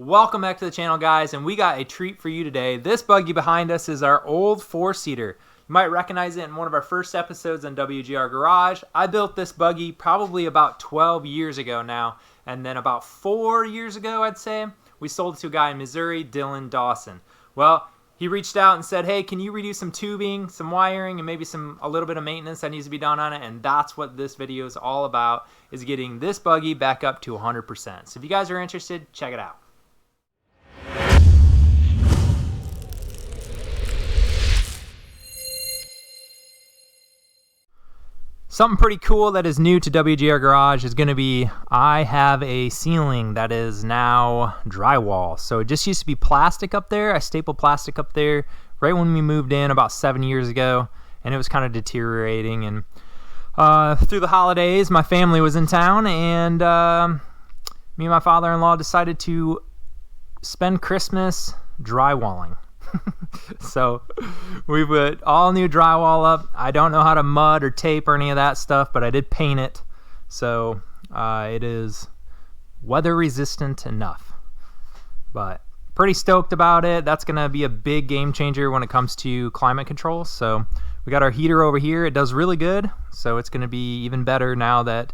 Welcome back to the channel, guys, and we got a treat for you today. This buggy behind us is our old four-seater. You might recognize it in one of our first episodes on WGR Garage. I built this buggy probably about 12 years ago now, and then about 4 years ago, I'd say, we sold it to a guy in Missouri, Dillon Dawson. Well, he reached out and said, hey, can you redo some tubing, some wiring, and maybe a little bit of maintenance that needs to be done on it? And that's what this video is all about, is getting this buggy back up to 100%. So if you guys are interested, check it out. Something pretty cool that is new to WGR Garage is going to be, I have a ceiling that is now drywall. So it just used to be plastic up there. I stapled plastic up there right when we moved in about 7 years ago, and it was kind of deteriorating. And through the holidays, my family was in town, and me and my father-in-law decided to spend Christmas drywalling. So we put all new drywall up. I don't know how to mud or tape or any of that stuff, but I did paint it. So it is weather resistant enough. But pretty stoked about it. That's going to be a big game changer when it comes to climate control. So we got our heater over here. It does really good. So it's going to be even better now that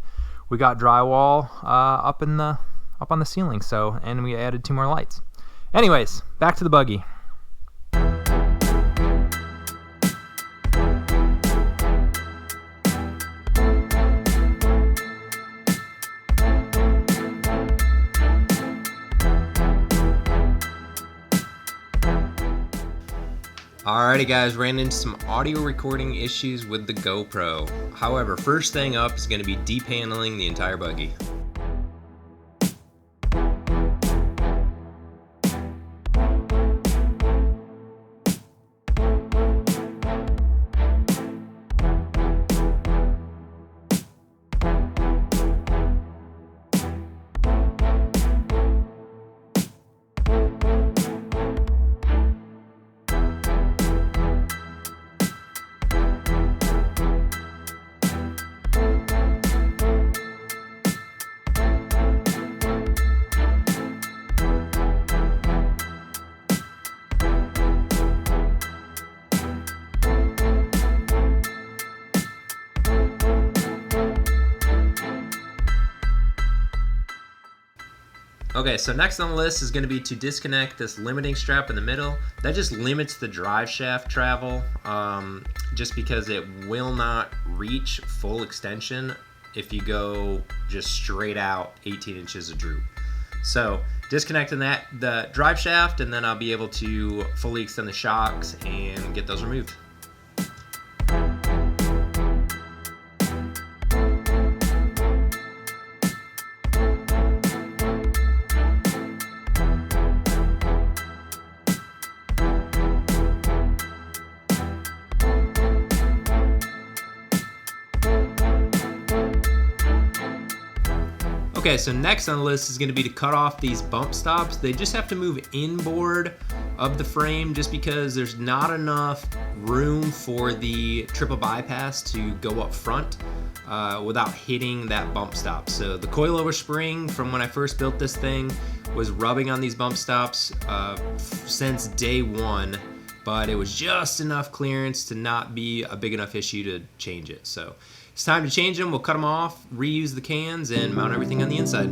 we got drywall up on the ceiling. So, and we added 2 more lights. Anyways, back to the buggy. Alrighty guys, ran into some audio recording issues with the GoPro. However, first thing up is going to be depaneling the entire buggy. Okay, so next on the list is going to be to disconnect this limiting strap in the middle. That just limits the drive shaft travel, just because it will not reach full extension if you go just straight out 18 inches of droop. So disconnecting the drive shaft, and then I'll be able to fully extend the shocks and get those removed. Okay, so next on the list is going to be to cut off these bump stops. They just have to move inboard of the frame just because there's not enough room for the triple bypass to go up front without hitting that bump stop. So the coilover spring from when I first built this thing was rubbing on these bump stops since day one, but it was just enough clearance to not be a big enough issue to change it. So it's time to change them. We'll cut them off, reuse the cans, and mount everything on the inside.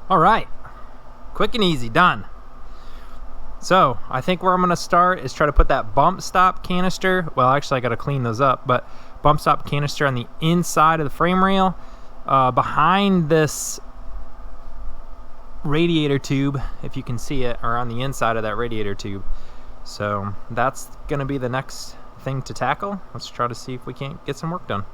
All right, quick and easy, done. So I think where I'm gonna start is try to put that bump stop canister, well actually I gotta clean those up, but bump stop canister on the inside of the frame rail, behind this radiator tube, if you can see it, or on the inside of that radiator tube. So that's gonna be the next thing to tackle. Let's try to see if we can't get some work done.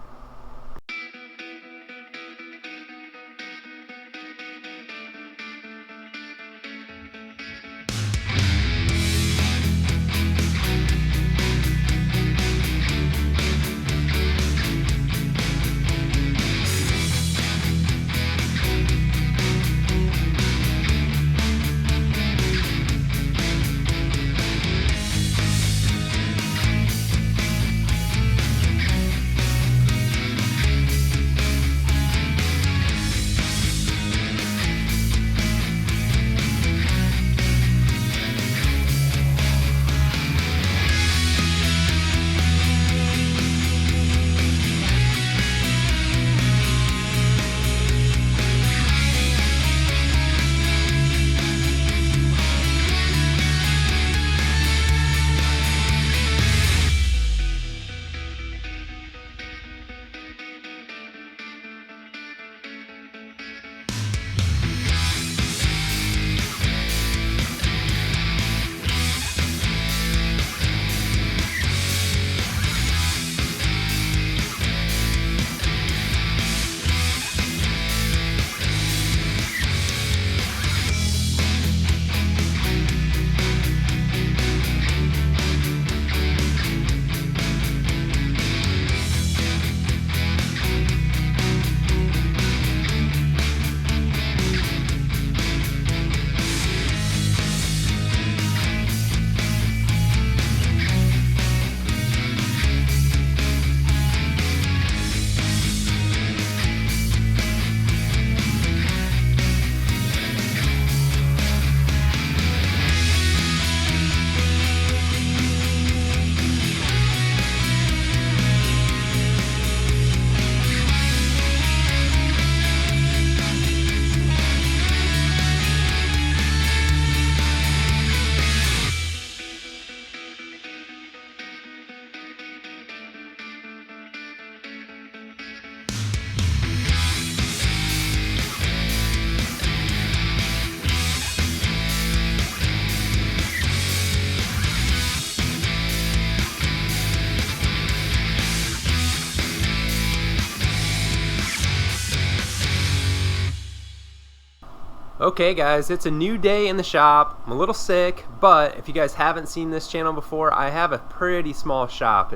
Okay guys, it's a new day in the shop. I'm a little sick, but if you guys haven't seen this channel before, I have a pretty small shop.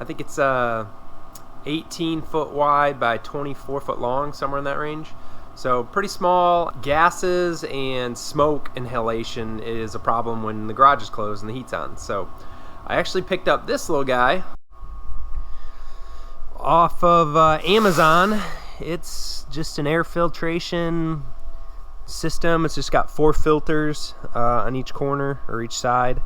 I think it's 18 foot wide by 24 foot long, somewhere in that range. So pretty small. Gases and smoke inhalation is a problem when the garage is closed and the heat's on. So I actually picked up this little guy off of Amazon. It's just an air filtration system. It's just got 4 filters on each corner or each side,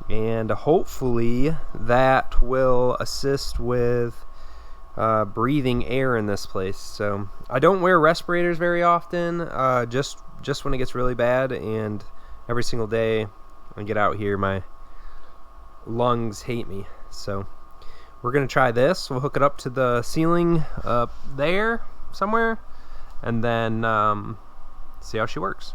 and hopefully that will assist with breathing air in this place. So I don't wear respirators very often, just when it gets really bad, and every single day I get out here my lungs hate me. So we're gonna try this. We'll hook it up to the ceiling up there somewhere, and then see how she works.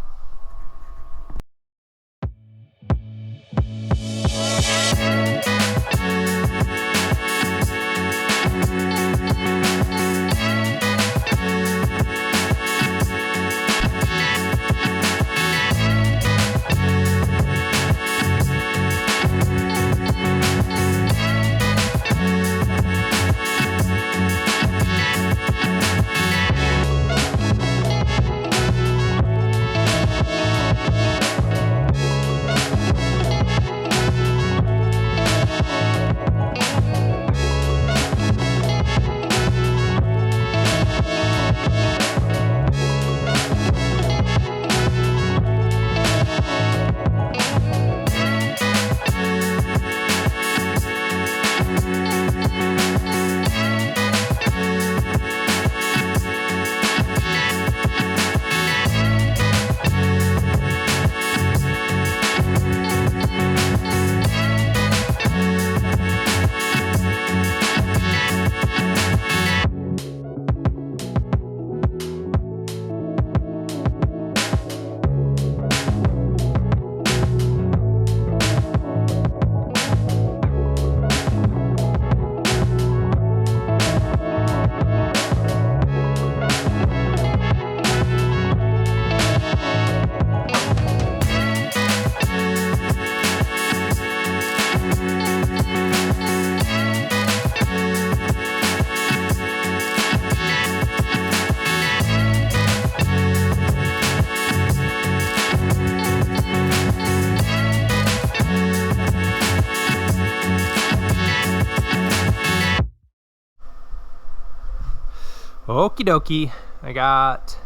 Okie dokie. I got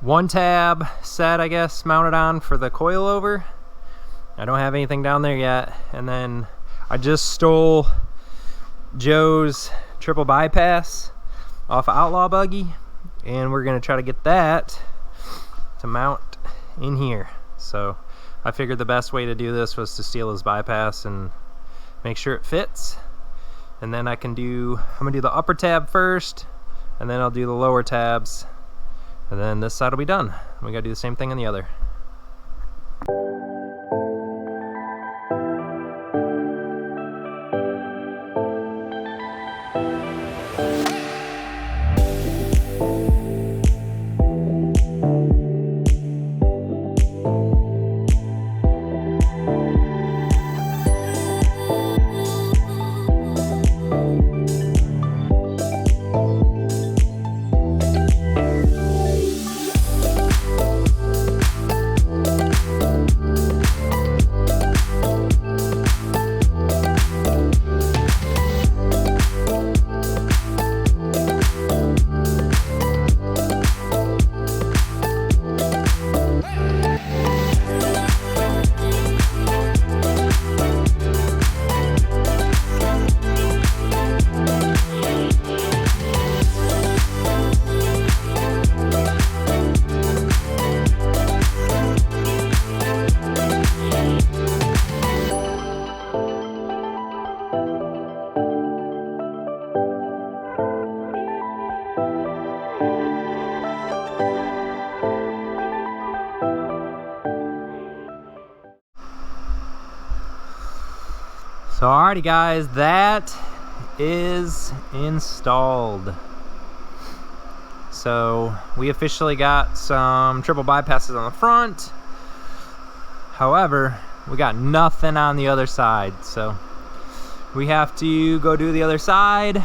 one tab set, I guess, mounted on for the coilover. I don't have anything down there yet. And then I just stole Joe's triple bypass off of Outlaw Buggy, and we're gonna try to get that to mount in here. So I figured the best way to do this was to steal his bypass and make sure it fits, and then I'm gonna do the upper tab first, and then I'll do the lower tabs, and then this side will be done. We gotta do the same thing on the other. So alrighty guys, that is installed. So we officially got some triple bypasses on the front. However, we got nothing on the other side. So we have to go do the other side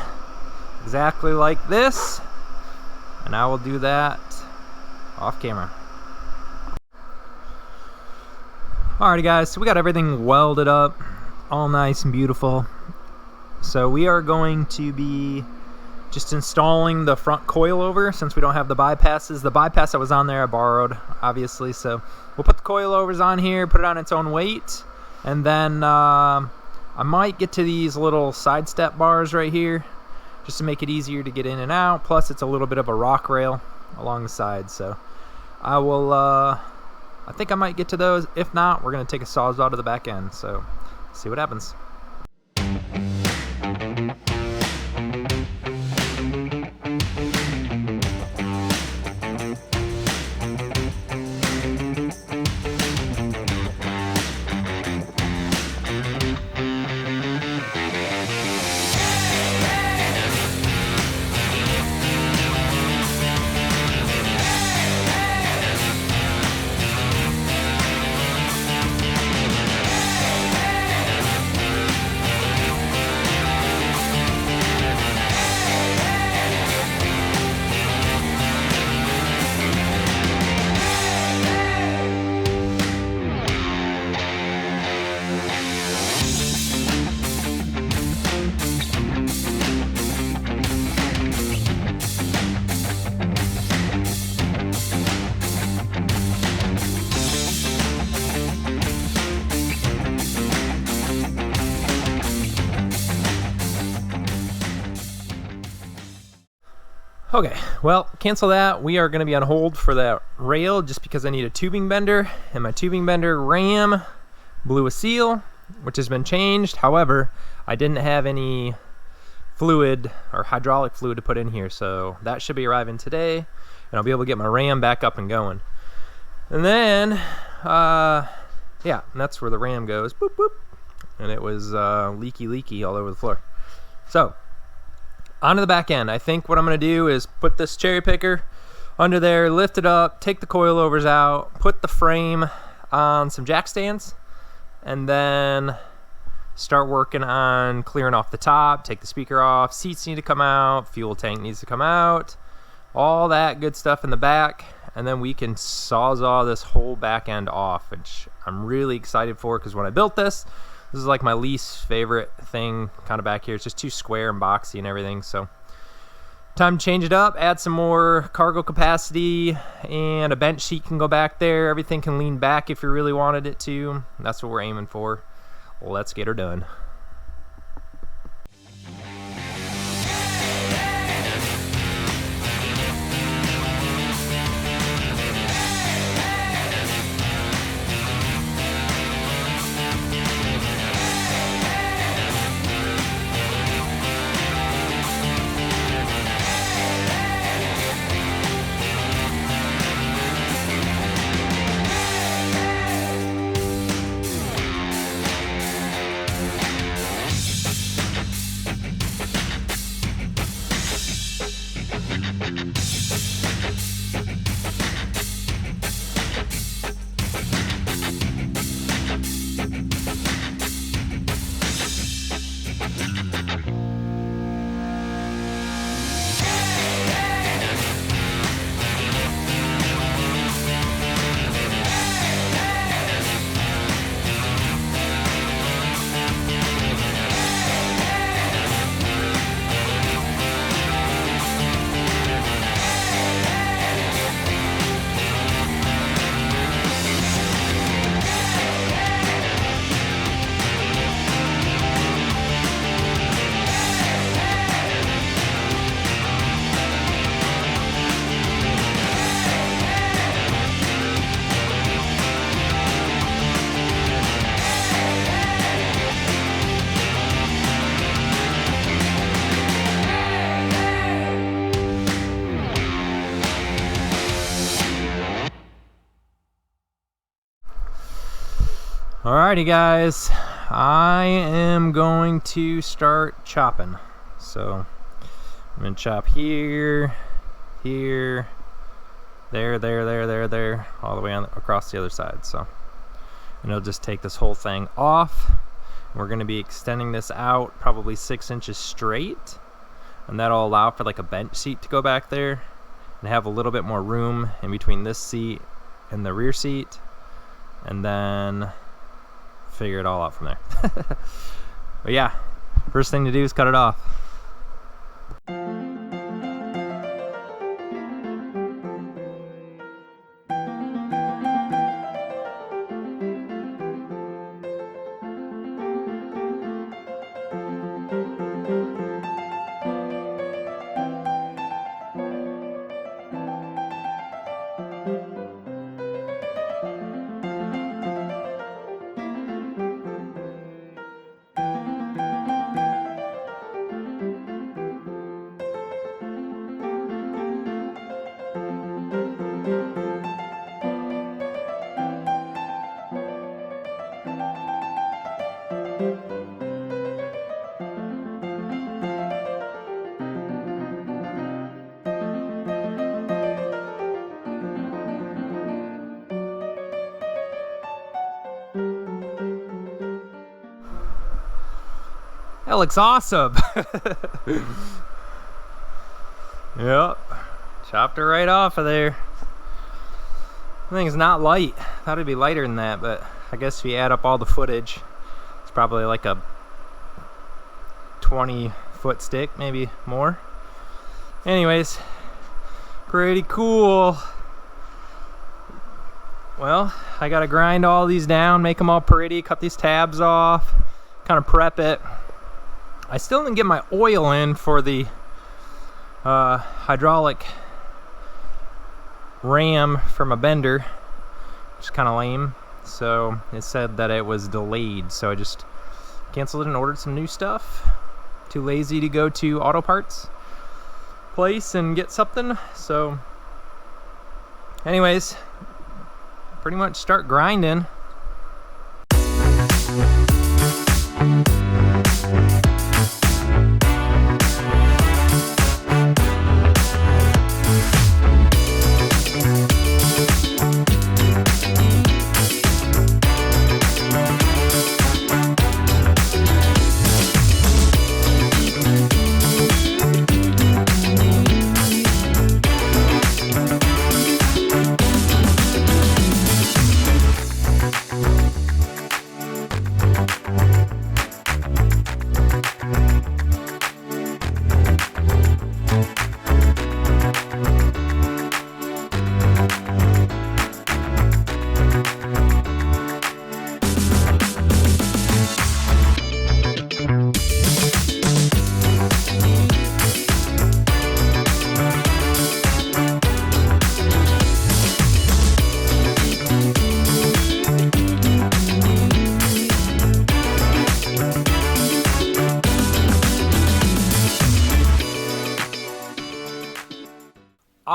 exactly like this. And I will do that off camera. Alrighty guys, so we got everything welded up, all nice and beautiful. So we are going to be just installing the front coilover since we don't have the bypasses. The bypass that was on there I borrowed, obviously, so we'll put the coilovers on here, put it on its own weight, and then I might get to these little side step bars right here just to make it easier to get in and out. Plus it's a little bit of a rock rail along the side, so I will I think I might get to those. If not, we're gonna take a sawzall to the back end, so see what happens. Okay, well, cancel that. We are going to be on hold for that rail just because I need a tubing bender, and my tubing bender ram blew a seal, which has been changed. However, I didn't have any fluid or hydraulic fluid to put in here, so that should be arriving today, and I'll be able to get my ram back up and going. And then, yeah, and that's where the ram goes, boop, boop, and it was leaky all over the floor. So, onto the back end. I think what I'm going to do is put this cherry picker under there, lift it up, take the coilovers out, put the frame on some jack stands, and then start working on clearing off the top, take the speaker off, seats need to come out, fuel tank needs to come out, all that good stuff in the back, and then we can sawzall this whole back end off, which I'm really excited for because when I built this is like my least favorite thing kind of back here. It's just too square and boxy and everything. So Time to change it up, add some more cargo capacity, and a bench seat can go back there. Everything can lean back if you really wanted it to. That's what we're aiming for. Let's get her done. Alrighty guys, I am going to start chopping. So I'm gonna chop here, here, there, all the way on across the other side. So, and it'll just take this whole thing off. We're gonna be extending this out probably 6 inches straight, and that'll allow for like a bench seat to go back there and have a little bit more room in between this seat and the rear seat, and then figure it all out from there. But yeah, first thing to do is cut it off. That looks awesome. Yep, chopped her right off of there. The thing's not light. Thought it'd be lighter than that, but I guess if you add up all the footage, it's probably like a 20-foot stick, maybe more. Anyways, pretty cool. Well, I gotta grind all these down, make them all pretty, cut these tabs off, kind of prep it. I still didn't get my oil in for the hydraulic ram from a bender, which is kind of lame. So it said that it was delayed, so I just canceled it and ordered some new stuff. Too lazy to go to auto parts place and get something. So anyways, pretty much start grinding.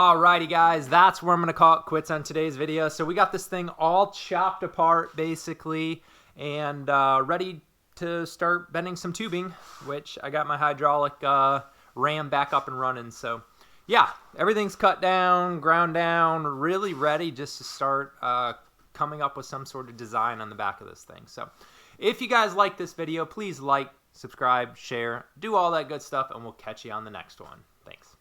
Alrighty guys, that's where I'm going to call it quits on today's video. So we got this thing all chopped apart basically and ready to start bending some tubing, which I got my hydraulic ram back up and running. So yeah, everything's cut down, ground down, really ready just to start coming up with some sort of design on the back of this thing. So if you guys like this video, please like, subscribe, share, do all that good stuff, and we'll catch you on the next one. Thanks.